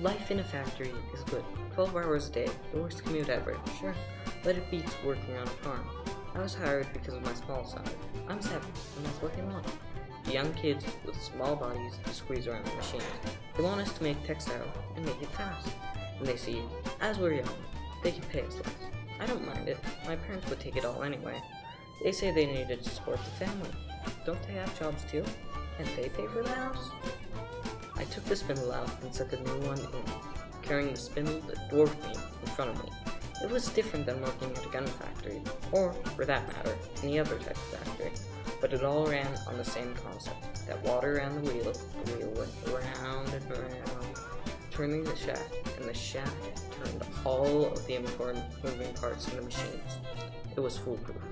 Life in a factory is good. 12 hours a day, the worst commute ever, sure, but it beats working on a farm. I was hired because of my small size. I'm 7, and that's what they want. The young kids with small bodies to squeeze around the machines. They want us to make textiles and make it fast. And they see, as we're young, they can pay us less. I don't mind it. My parents would take it all anyway. They say they needed to support the family. Don't they have jobs too? Can't they pay for the house? I took the spindle out and stuck a new one in, carrying the spindle that dwarfed me in front of me. It was different than working at a gun factory, or, for that matter, any other type of factory, but it all ran on the same concept, that water ran the wheel went round and round, turning the shaft, and the shaft turned all of the important moving parts in the machines. It was foolproof.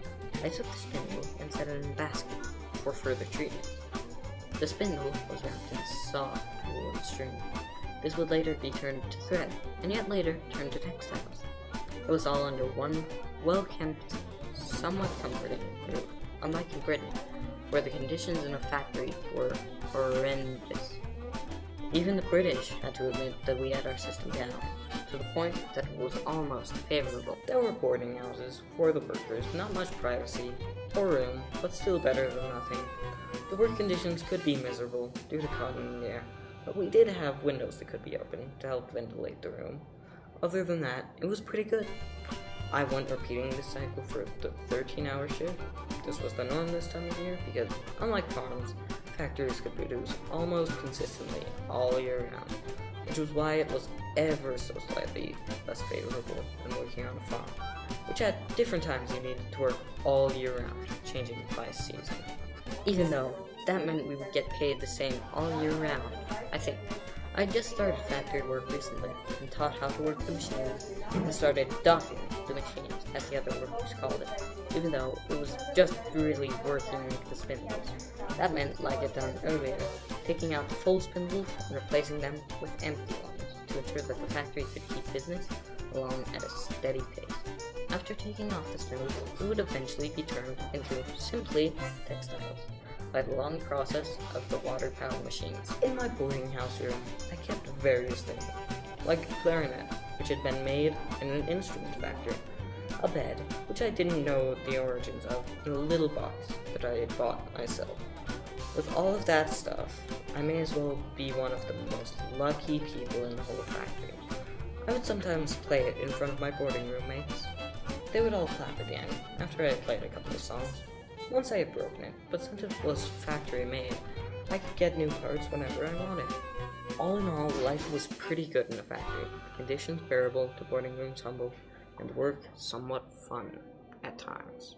I took the spindle and set it in a basket for further treatment. The spindle was wrapped in soft wool and string. This would later be turned to thread, and yet later turned to textiles. It was all under one well-kept, somewhat comforting roof, unlike in Britain, where the conditions in a factory were horrendous. Even the British had to admit that we had our system down, to the point that it was almost favorable. There were boarding houses for the workers, not much privacy or room, but still better than nothing. The work conditions could be miserable due to cotton in the air, but we did have windows that could be opened to help ventilate the room. Other than that, it was pretty good. I went repeating this cycle for the 13-hour shift. This was the norm this time of year because, unlike farms, factories could produce almost consistently all year round, which was why it was ever so slightly less favorable than working on a farm, which at different times you needed to work all year round, changing by season. Even though that meant we would get paid the same all year round, I think. I just started factory work recently and taught how to work the machines and started docking the machines, as the other workers called it, even though it was just really working the spindles. That meant, like I'd done earlier, taking out the full spindles and replacing them with empty ones to ensure that the factory could keep business along at a steady pace. After taking off the spindles, it would eventually be turned into simply textiles by the long process of the water-powered machines. In my boarding house room, I kept various things, like a clarinet, which had been made in an instrument factory, a bed, which I didn't know the origins of, in a little box that I had bought myself. With all of that stuff, I may as well be one of the most lucky people in the whole factory. I would sometimes play it in front of my boarding room mates. They would all clap at the end, after I had played a couple of songs. Once I had broken it, but since it was factory made, I could get new parts whenever I wanted. All in all, life was pretty good in the factory, conditions bearable, the boarding rooms humble, and work somewhat fun at times.